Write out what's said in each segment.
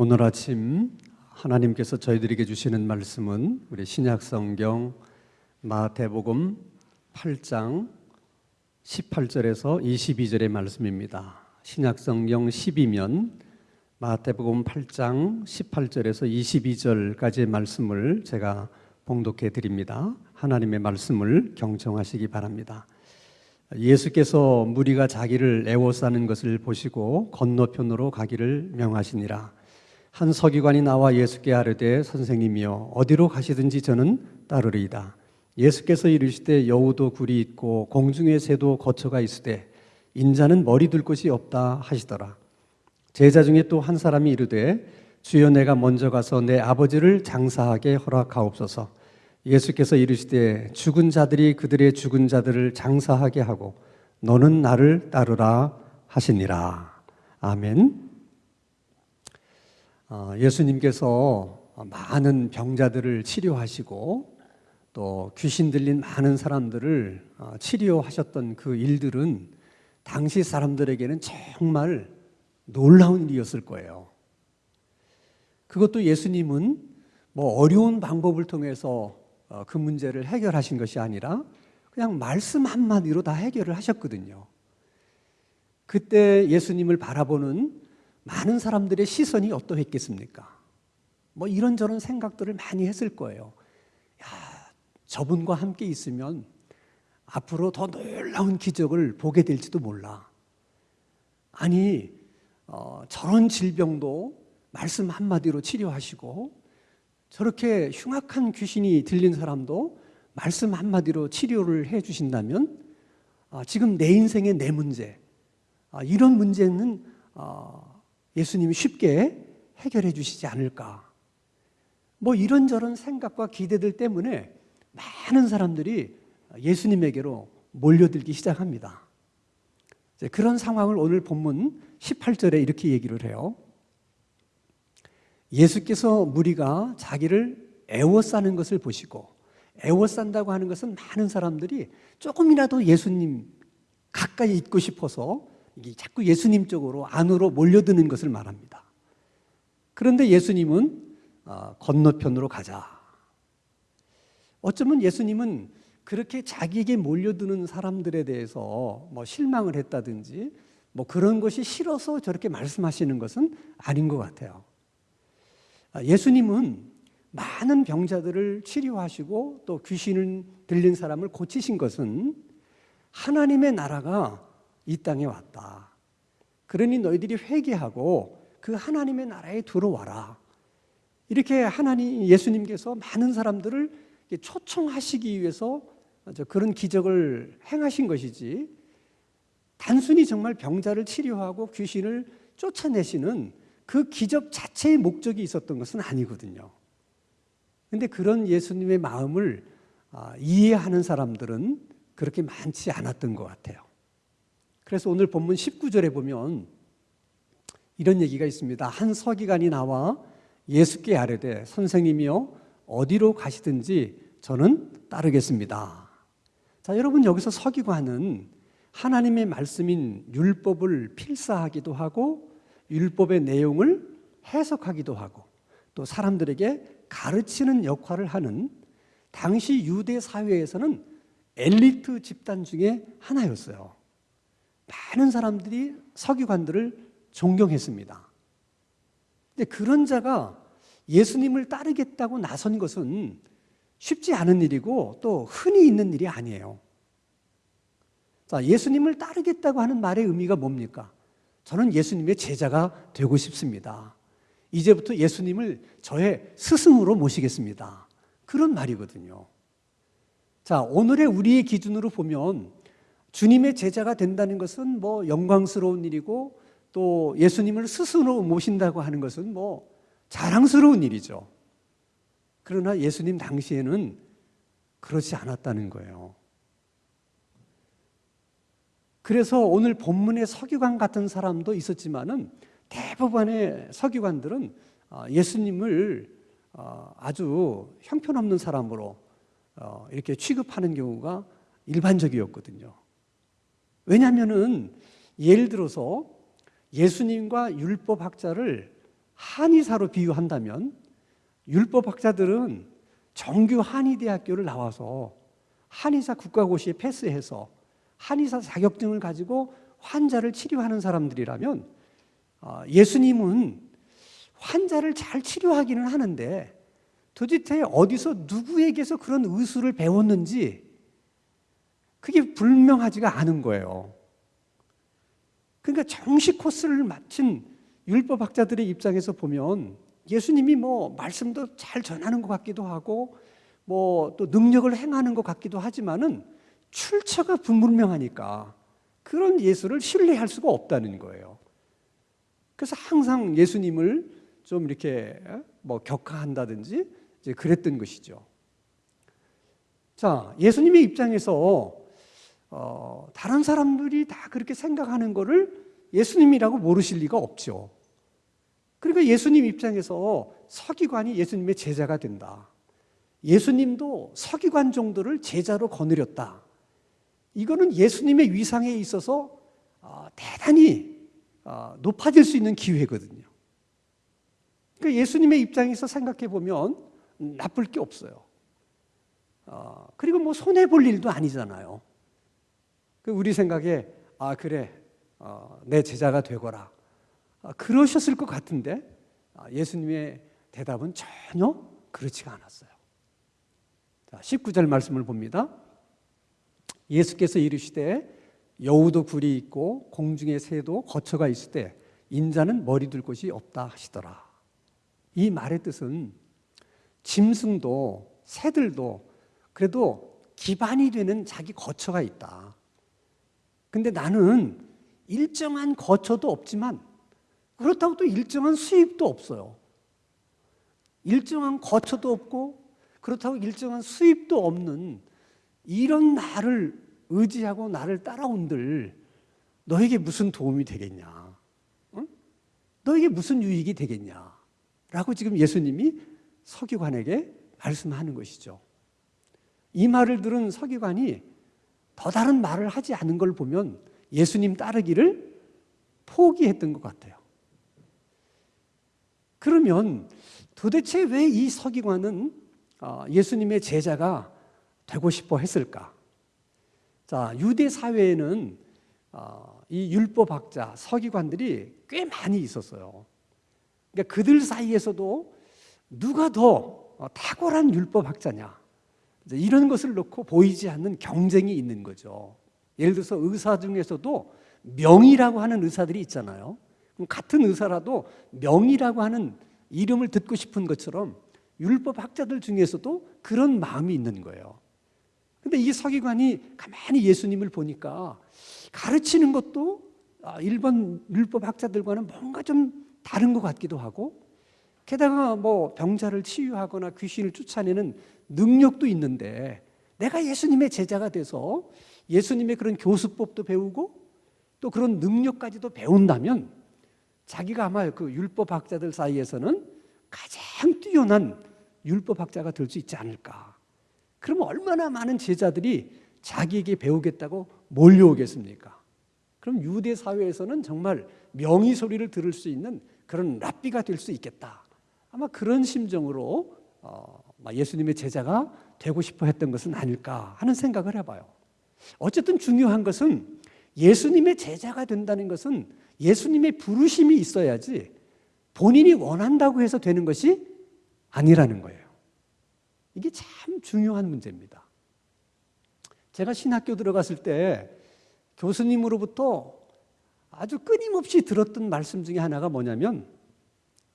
오늘 아침 하나님께서 저희들에게 주시는 말씀은 우리 신약성경 마태복음 8장 18절에서 22절의 말씀입니다. 신약성경 10이면 마태복음 8장 18절에서 22절까지의 말씀을 제가 봉독해 드립니다. 하나님의 말씀을 경청하시기 바랍니다. 예수께서 무리가 자기를 애워싸는 것을 보시고 건너편으로 가기를 명하시니라. 한 서기관이 나와 예수께 아뢰되 선생님이여 어디로 가시든지 저는 따르리이다. 예수께서 이르시되 여우도 굴이 있고 공중의 새도 거처가 있으되 인자는 머리 둘 곳이 없다 하시더라. 제자 중에 또 한 사람이 이르되 주여 내가 먼저 가서 내 아버지를 장사하게 허락하옵소서. 예수께서 이르시되 죽은 자들이 그들의 죽은 자들을 장사하게 하고 너는 나를 따르라 하시니라. 아멘. 예수님께서 많은 병자들을 치료하시고 또 귀신 들린 많은 사람들을 치료하셨던 그 일들은 당시 사람들에게는 정말 놀라운 일이었을 거예요. 그것도 예수님은 어려운 방법을 통해서 그 문제를 해결하신 것이 아니라 그냥 말씀 한마디로 다 해결을 하셨거든요. 그때 예수님을 바라보는 많은 사람들의 시선이 어떠했겠습니까? 이런저런 생각들을 많이 했을 거예요. 야, 저분과 함께 있으면 앞으로 더 놀라운 기적을 보게 될지도 몰라. 아니, 저런 질병도 말씀 한마디로 치료하시고 저렇게 흉악한 귀신이 들린 사람도 말씀 한마디로 치료를 해 주신다면 지금 내 인생의 내 문제, 이런 문제는 예수님이 쉽게 해결해 주시지 않을까. 이런저런 생각과 기대들 때문에 많은 사람들이 예수님에게로 몰려들기 시작합니다. 그런 상황을 오늘 본문 18절에 이렇게 얘기를 해요. 예수께서 무리가 자기를 애워싸는 것을 보시고, 애워싼다고 하는 것은 많은 사람들이 조금이라도 예수님 가까이 있고 싶어서 자꾸 예수님 쪽으로 안으로 몰려드는 것을 말합니다. 그런데 예수님은 건너편으로 가자. 어쩌면 예수님은 그렇게 자기에게 몰려드는 사람들에 대해서 실망을 했다든지 그런 것이 싫어서 저렇게 말씀하시는 것은 아닌 것 같아요. 예수님은 많은 병자들을 치료하시고 또 귀신을 들린 사람을 고치신 것은 하나님의 나라가 이 땅에 왔다. 그러니 너희들이 회개하고 그 하나님의 나라에 들어와라. 이렇게 예수님께서 많은 사람들을 초청하시기 위해서 그런 기적을 행하신 것이지, 단순히 정말 병자를 치료하고 귀신을 쫓아내시는 그 기적 자체의 목적이 있었던 것은 아니거든요. 그런데 그런 예수님의 마음을 이해하는 사람들은 그렇게 많지 않았던 것 같아요. 그래서 오늘 본문 19절에 보면 이런 얘기가 있습니다. 한 서기관이 나와 예수께 아뢰되 선생님이여 어디로 가시든지 저는 따르겠습니다. 자, 여러분, 여기서 서기관은 하나님의 말씀인 율법을 필사하기도 하고 율법의 내용을 해석하기도 하고 또 사람들에게 가르치는 역할을 하는 당시 유대 사회에서는 엘리트 집단 중에 하나였어요. 많은 사람들이 서기관들을 존경했습니다. 근데 그런 자가 예수님을 따르겠다고 나선 것은 쉽지 않은 일이고 또 흔히 있는 일이 아니에요. 자, 예수님을 따르겠다고 하는 말의 의미가 뭡니까? 저는 예수님의 제자가 되고 싶습니다. 이제부터 예수님을 저의 스승으로 모시겠습니다. 그런 말이거든요. 자, 오늘의 우리의 기준으로 보면 주님의 제자가 된다는 것은 영광스러운 일이고 또 예수님을 스승으로 모신다고 하는 것은 자랑스러운 일이죠. 그러나 예수님 당시에는 그렇지 않았다는 거예요. 그래서 오늘 본문의 서기관 같은 사람도 있었지만은 대부분의 서기관들은 예수님을 아주 형편없는 사람으로 이렇게 취급하는 경우가 일반적이었거든요. 왜냐하면은 예를 들어서 예수님과 율법학자를 한의사로 비유한다면 율법학자들은 정규 한의대학교를 나와서 한의사 국가고시에 패스해서 한의사 자격증을 가지고 환자를 치료하는 사람들이라면 예수님은 환자를 잘 치료하기는 하는데 도대체 어디서 누구에게서 그런 의술을 배웠는지 그게 분명하지가 않은 거예요. 그러니까 정식 코스를 마친 율법학자들의 입장에서 보면 예수님이 말씀도 잘 전하는 것 같기도 하고 또 능력을 행하는 것 같기도 하지만은 출처가 불분명하니까 그런 예수를 신뢰할 수가 없다는 거예요. 그래서 항상 예수님을 좀 이렇게 격하한다든지 이제 그랬던 것이죠. 자, 예수님의 입장에서 다른 사람들이 다 그렇게 생각하는 거를 예수님이라고 모르실 리가 없죠. 그러니까 예수님 입장에서 서기관이 예수님의 제자가 된다. 예수님도 서기관 정도를 제자로 거느렸다. 이거는 예수님의 위상에 있어서 대단히 높아질 수 있는 기회거든요. 그러니까 예수님의 입장에서 생각해 보면 나쁠 게 없어요. 그리고 손해 볼 일도 아니잖아요. 우리 생각에 그래 내 제자가 되거라 그러셨을 것 같은데 예수님의 대답은 전혀 그렇지가 않았어요. 자, 19절 말씀을 봅니다. 예수께서 이르시되 여우도 굴이 있고 공중의 새도 거처가 있을 때 인자는 머리 둘 곳이 없다 하시더라. 이 말의 뜻은 짐승도 새들도 그래도 기반이 되는 자기 거처가 있다. 근데 나는 일정한 거처도 없지만 그렇다고 또 일정한 수입도 없어요. 일정한 거처도 없고 그렇다고 일정한 수입도 없는 이런 나를 의지하고 나를 따라온들 너에게 무슨 도움이 되겠냐? 응? 너에게 무슨 유익이 되겠냐? 라고 지금 예수님이 서기관에게 말씀하는 것이죠. 이 말을 들은 서기관이 더 다른 말을 하지 않은 걸 보면 예수님 따르기를 포기했던 것 같아요. 그러면 도대체 왜 이 서기관은 예수님의 제자가 되고 싶어 했을까? 자, 유대 사회에는 이 율법학자, 서기관들이 꽤 많이 있었어요. 그러니까 그들 사이에서도 누가 더 탁월한 율법학자냐 이런 것을 놓고 보이지 않는 경쟁이 있는 거죠. 예를 들어서 의사 중에서도 명의라고 하는 의사들이 있잖아요. 그럼 같은 의사라도 명의라고 하는 이름을 듣고 싶은 것처럼 율법학자들 중에서도 그런 마음이 있는 거예요. 근데 이 서기관이 가만히 예수님을 보니까 가르치는 것도 일반 율법학자들과는 뭔가 좀 다른 것 같기도 하고 게다가 병자를 치유하거나 귀신을 쫓아내는 능력도 있는데 내가 예수님의 제자가 돼서 예수님의 그런 교수법도 배우고 또 그런 능력까지도 배운다면 자기가 아마 그 율법학자들 사이에서는 가장 뛰어난 율법학자가 될 수 있지 않을까. 그러면 얼마나 많은 제자들이 자기에게 배우겠다고 몰려오겠습니까? 그럼 유대 사회에서는 정말 명의 소리를 들을 수 있는 그런 랍비가 될 수 있겠다. 아마 그런 심정으로 예수님의 제자가 되고 싶어 했던 것은 아닐까 하는 생각을 해봐요. 어쨌든 중요한 것은 예수님의 제자가 된다는 것은 예수님의 부르심이 있어야지 본인이 원한다고 해서 되는 것이 아니라는 거예요. 이게 참 중요한 문제입니다. 제가 신학교 들어갔을 때 교수님으로부터 아주 끊임없이 들었던 말씀 중에 하나가 뭐냐면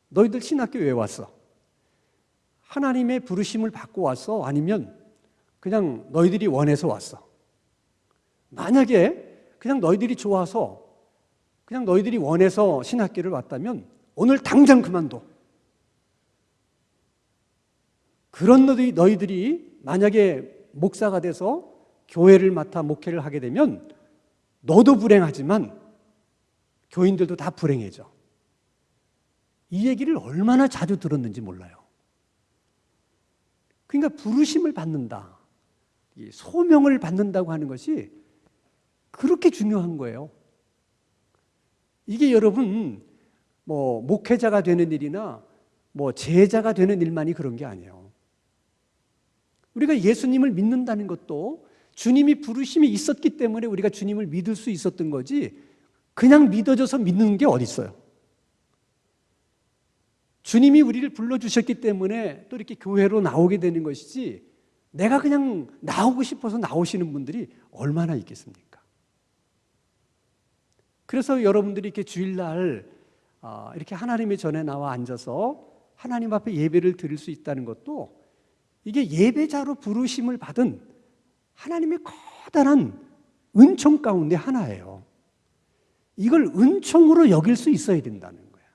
너희들 신학교 왜 왔어? 하나님의 부르심을 받고 왔어? 아니면 그냥 너희들이 원해서 왔어? 만약에 그냥 너희들이 좋아서 그냥 너희들이 원해서 신학교를 왔다면 오늘 당장 그만둬. 그런 너희들이 만약에 목사가 돼서 교회를 맡아 목회를 하게 되면 너도 불행하지만 교인들도 다 불행해져. 이 얘기를 얼마나 자주 들었는지 몰라요. 그러니까 부르심을 받는다, 소명을 받는다고 하는 것이 그렇게 중요한 거예요. 이게 여러분 뭐 목회자가 되는 일이나 뭐 제자가 되는 일만이 그런 게 아니에요. 우리가 예수님을 믿는다는 것도 주님이 부르심이 있었기 때문에 우리가 주님을 믿을 수 있었던 거지, 그냥 믿어져서 믿는 게 어디 있어요. 주님이 우리를 불러주셨기 때문에 또 이렇게 교회로 나오게 되는 것이지, 내가 그냥 나오고 싶어서 나오시는 분들이 얼마나 있겠습니까? 그래서 여러분들이 이렇게 주일날 이렇게 하나님의 전에 나와 앉아서 하나님 앞에 예배를 드릴 수 있다는 것도 이게 예배자로 부르심을 받은 하나님의 커다란 은총 가운데 하나예요. 이걸 은총으로 여길 수 있어야 된다는 거예요.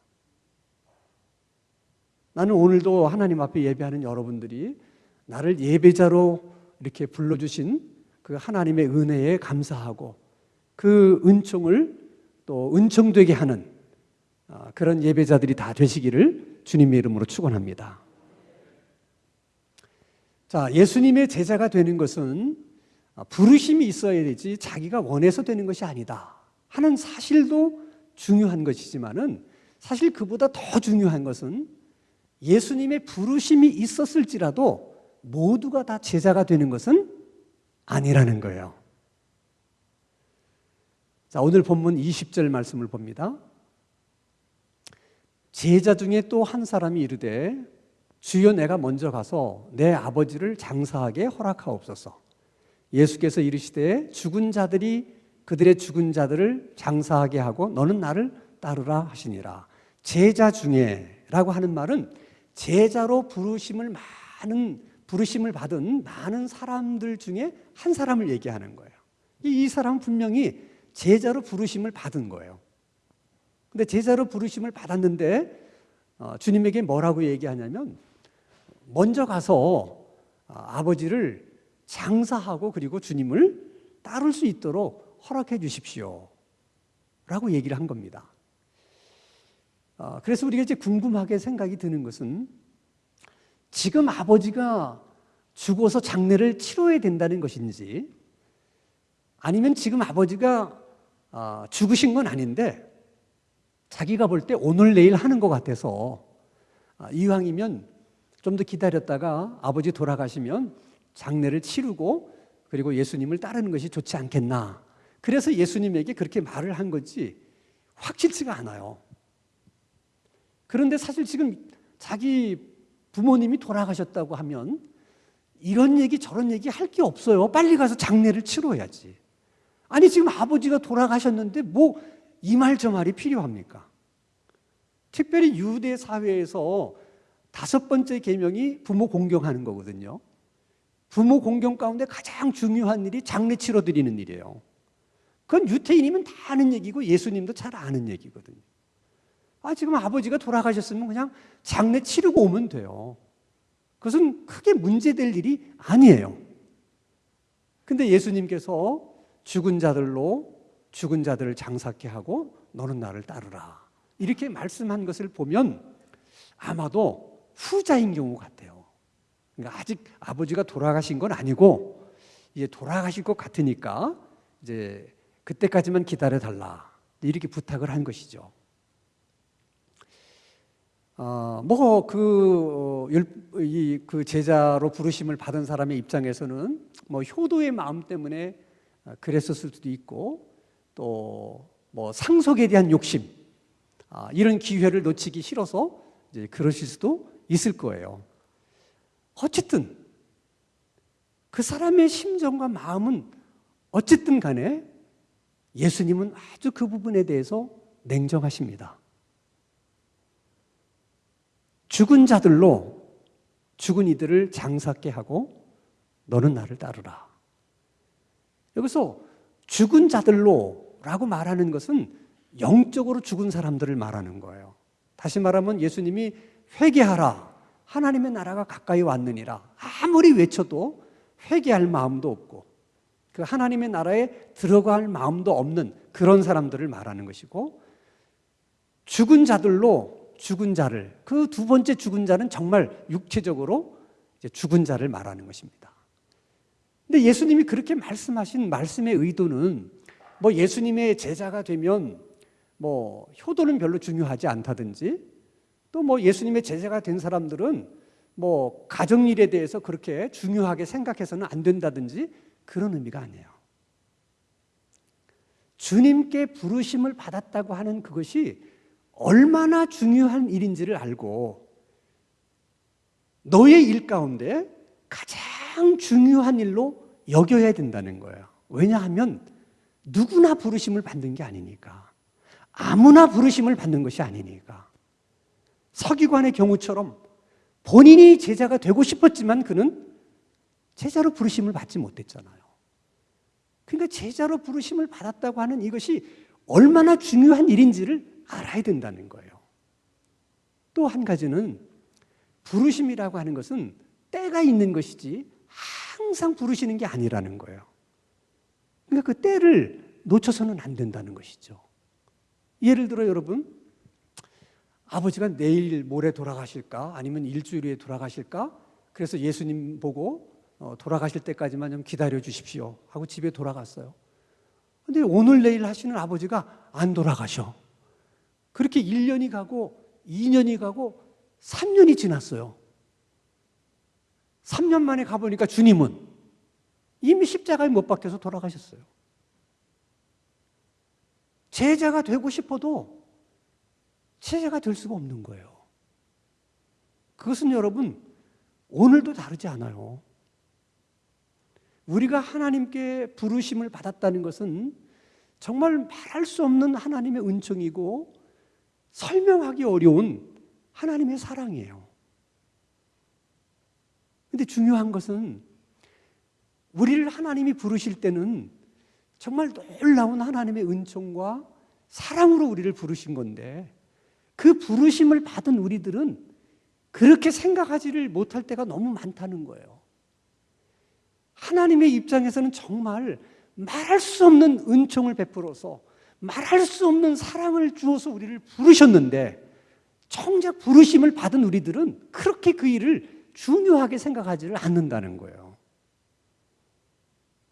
나는 오늘도 하나님 앞에 예배하는 여러분들이 나를 예배자로 이렇게 불러주신 그 하나님의 은혜에 감사하고 그 은총을 또 은총되게 하는 그런 예배자들이 다 되시기를 주님의 이름으로 축원합니다. 자, 예수님의 제자가 되는 것은 부르심이 있어야 되지 자기가 원해서 되는 것이 아니다 하는 사실도 중요한 것이지만은, 사실 그보다 더 중요한 것은 예수님의 부르심이 있었을지라도 모두가 다 제자가 되는 것은 아니라는 거예요. 자, 오늘 본문 20절 말씀을 봅니다. 제자 중에 또 한 사람이 이르되 주여 내가 먼저 가서 내 아버지를 장사하게 허락하옵소서. 예수께서 이르시되 죽은 자들이 그들의 죽은 자들을 장사하게 하고 너는 나를 따르라 하시니라. 제자 중에 라고 하는 말은 제자로 부르심을 받은 많은 사람들 중에 한 사람을 얘기하는 거예요. 이 사람은 분명히 제자로 부르심을 받은 거예요. 근데 제자로 부르심을 받았는데 주님에게 뭐라고 얘기하냐면, 먼저 가서 아버지를 장사하고 그리고 주님을 따를 수 있도록 허락해 주십시오 라고 얘기를 한 겁니다. 그래서 우리가 이제 궁금하게 생각이 드는 것은, 지금 아버지가 죽어서 장례를 치러야 된다는 것인지, 아니면 지금 아버지가 죽으신 건 아닌데 자기가 볼 때 오늘 내일 하는 것 같아서 이왕이면 좀 더 기다렸다가 아버지 돌아가시면 장례를 치르고 그리고 예수님을 따르는 것이 좋지 않겠나, 그래서 예수님에게 그렇게 말을 한 거지 확실치가 않아요. 그런데 사실 지금 자기 부모님이 돌아가셨다고 하면 이런 얘기 저런 얘기 할 게 없어요. 빨리 가서 장례를 치러야지. 아니 지금 아버지가 돌아가셨는데 뭐 이 말 저 말이 필요합니까? 특별히 유대 사회에서 5번째 계명이 부모 공경하는 거거든요. 부모 공경 가운데 가장 중요한 일이 장례 치러드리는 일이에요. 그건 유태인이면 다 아는 얘기고 예수님도 잘 아는 얘기거든요. 지금 아버지가 돌아가셨으면 그냥 장례 치르고 오면 돼요. 그것은 크게 문제될 일이 아니에요. 근데 예수님께서 죽은 자들을 장사케 하고 너는 나를 따르라 이렇게 말씀한 것을 보면 아마도 후자인 경우 같아요. 그러니까 아직 아버지가 돌아가신 건 아니고 이제 돌아가실 것 같으니까 이제 그때까지만 기다려 달라 이렇게 부탁을 한 것이죠. 그 제자로 부르심을 받은 사람의 입장에서는 효도의 마음 때문에 그랬었을 수도 있고, 또 상속에 대한 욕심, 이런 기회를 놓치기 싫어서 이제 그러실 수도 있을 거예요. 어쨌든 그 사람의 심정과 마음은 어쨌든 간에 예수님은 아주 그 부분에 대해서 냉정하십니다. 죽은 자들로 죽은 이들을 장사케 하고 너는 나를 따르라. 여기서 죽은 자들로 라고 말하는 것은 영적으로 죽은 사람들을 말하는 거예요. 다시 말하면 예수님이 회개하라, 하나님의 나라가 가까이 왔느니라 아무리 외쳐도 회개할 마음도 없고 그 하나님의 나라에 들어갈 마음도 없는 그런 사람들을 말하는 것이고, 죽은 자들로 죽은 자를, 그 두 번째 죽은 자는 정말 육체적으로 이제 죽은 자를 말하는 것입니다. 근데 예수님이 그렇게 말씀하신 말씀의 의도는 예수님의 제자가 되면 뭐 효도는 별로 중요하지 않다든지, 또 뭐 예수님의 제자가 된 사람들은 뭐 가정일에 대해서 그렇게 중요하게 생각해서는 안 된다든지 그런 의미가 아니에요. 주님께 부르심을 받았다고 하는 그것이 얼마나 중요한 일인지를 알고 너의 일 가운데 가장 중요한 일로 여겨야 된다는 거예요. 왜냐하면 누구나 부르심을 받는 게 아니니까. 아무나 부르심을 받는 것이 아니니까. 서기관의 경우처럼 본인이 제자가 되고 싶었지만 그는 제자로 부르심을 받지 못했잖아요. 그러니까 제자로 부르심을 받았다고 하는 이것이 얼마나 중요한 일인지를 알아야 된다는 거예요. 또 한 가지는 부르심이라고 하는 것은 때가 있는 것이지 항상 부르시는 게 아니라는 거예요. 그러니까 그 때를 놓쳐서는 안 된다는 것이죠. 예를 들어 여러분, 아버지가 내일 모레 돌아가실까? 아니면 일주일 후에 돌아가실까? 그래서 예수님 보고 돌아가실 때까지만 좀 기다려 주십시오 하고 집에 돌아갔어요. 근데 오늘 내일 하시는 아버지가 안 돌아가셔. 그렇게 1년이 가고 2년이 가고 3년이 지났어요. 3년 만에 가보니까 주님은 이미 십자가에 못 박혀서 돌아가셨어요. 제자가 되고 싶어도 제자가 될 수가 없는 거예요. 그것은 여러분 오늘도 다르지 않아요. 우리가 하나님께 부르심을 받았다는 것은 정말 말할 수 없는 하나님의 은총이고 설명하기 어려운 하나님의 사랑이에요. 그런데 중요한 것은 우리를 하나님이 부르실 때는 정말 놀라운 하나님의 은총과 사랑으로 우리를 부르신 건데 그 부르심을 받은 우리들은 그렇게 생각하지를 못할 때가 너무 많다는 거예요. 하나님의 입장에서는 정말 말할 수 없는 은총을 베풀어서 말할 수 없는 사랑을 주어서 우리를 부르셨는데 정작 부르심을 받은 우리들은 그렇게 그 일을 중요하게 생각하지를 않는다는 거예요.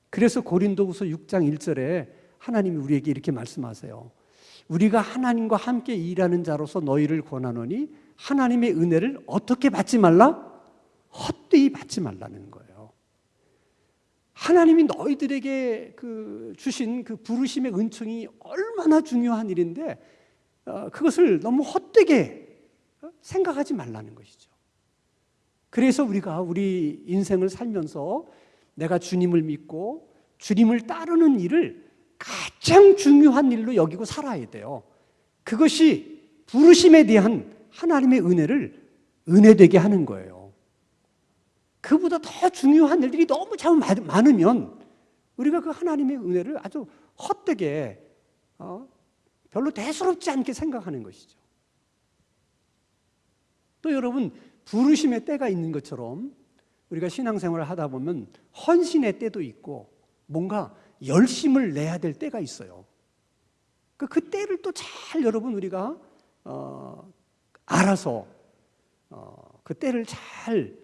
그래서 고린도후서 6장 1절에 하나님이 우리에게 이렇게 말씀하세요. 우리가 하나님과 함께 일하는 자로서 너희를 권하노니 하나님의 은혜를 어떻게 받지 말라? 헛되이 받지 말라는 거예요. 하나님이 너희들에게 주신 그 부르심의 은총이 얼마나 중요한 일인데 그것을 너무 헛되게 생각하지 말라는 것이죠. 그래서 우리가 우리 인생을 살면서 내가 주님을 믿고 주님을 따르는 일을 가장 중요한 일로 여기고 살아야 돼요. 그것이 부르심에 대한 하나님의 은혜를 은혜되게 하는 거예요. 그보다 더 중요한 일들이 너무 참 많으면 우리가 그 하나님의 은혜를 아주 헛되게 별로 대수롭지 않게 생각하는 것이죠. 또 여러분 부르심의 때가 있는 것처럼 우리가 신앙생활을 하다 보면 헌신의 때도 있고 뭔가 열심을 내야 될 때가 있어요. 그 때를 또 잘 여러분 우리가 알아서 그 때를 잘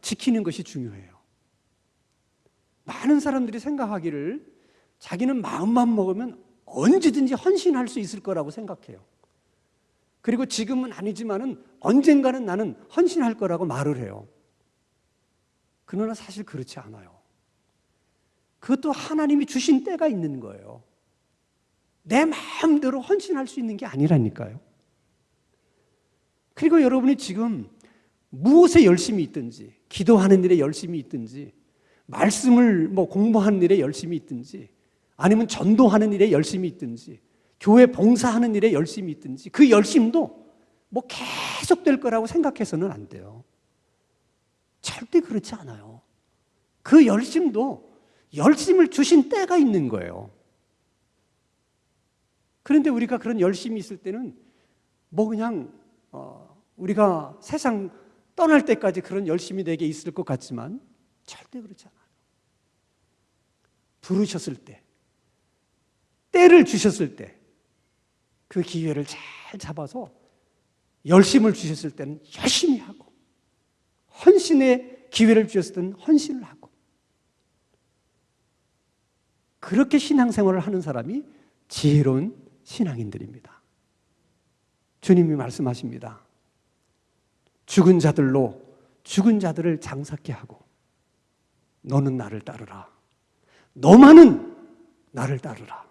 지키는 것이 중요해요. 많은 사람들이 생각하기를 자기는 마음만 먹으면 언제든지 헌신할 수 있을 거라고 생각해요. 그리고 지금은 아니지만은 언젠가는 나는 헌신할 거라고 말을 해요. 그러나 사실 그렇지 않아요. 그것도 하나님이 주신 때가 있는 거예요. 내 마음대로 헌신할 수 있는 게 아니라니까요. 그리고 여러분이 지금 무엇에 열심히 있든지, 기도하는 일에 열심히 있든지, 말씀을 공부하는 일에 열심히 있든지, 아니면 전도하는 일에 열심히 있든지, 교회 봉사하는 일에 열심히 있든지, 그 열심도 계속 될 거라고 생각해서는 안 돼요. 절대 그렇지 않아요. 그 열심도 열심을 주신 때가 있는 거예요. 그런데 우리가 그런 열심이 있을 때는 그냥 우리가 세상 떠날 때까지 그런 열심이 내게 있을 것 같지만 절대 그렇지 않아요. 부르셨을 때, 때를 주셨을 때 그 기회를 잘 잡아서 열심을 주셨을 때는 열심히 하고 헌신의 기회를 주셨을 때는 헌신을 하고 그렇게 신앙생활을 하는 사람이 지혜로운 신앙인들입니다. 주님이 말씀하십니다. 죽은 자들로 죽은 자들을 장사케 하고 너는 나를 따르라. 너만은 나를 따르라.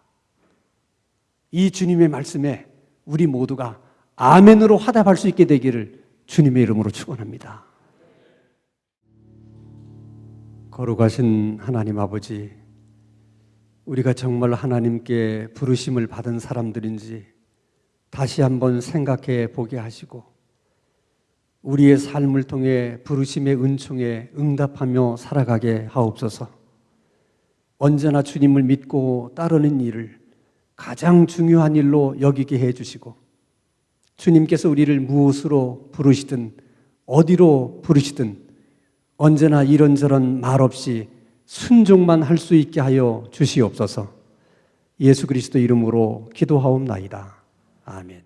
이 주님의 말씀에 우리 모두가 아멘으로 화답할 수 있게 되기를 주님의 이름으로 축원합니다. 거룩하신 하나님 아버지, 우리가 정말 하나님께 부르심을 받은 사람들인지 다시 한번 생각해 보게 하시고 우리의 삶을 통해 부르심의 은총에 응답하며 살아가게 하옵소서. 언제나 주님을 믿고 따르는 일을 가장 중요한 일로 여기게 해주시고 주님께서 우리를 무엇으로 부르시든 어디로 부르시든 언제나 이런저런 말 없이 순종만 할 수 있게 하여 주시옵소서. 예수 그리스도 이름으로 기도하옵나이다. 아멘.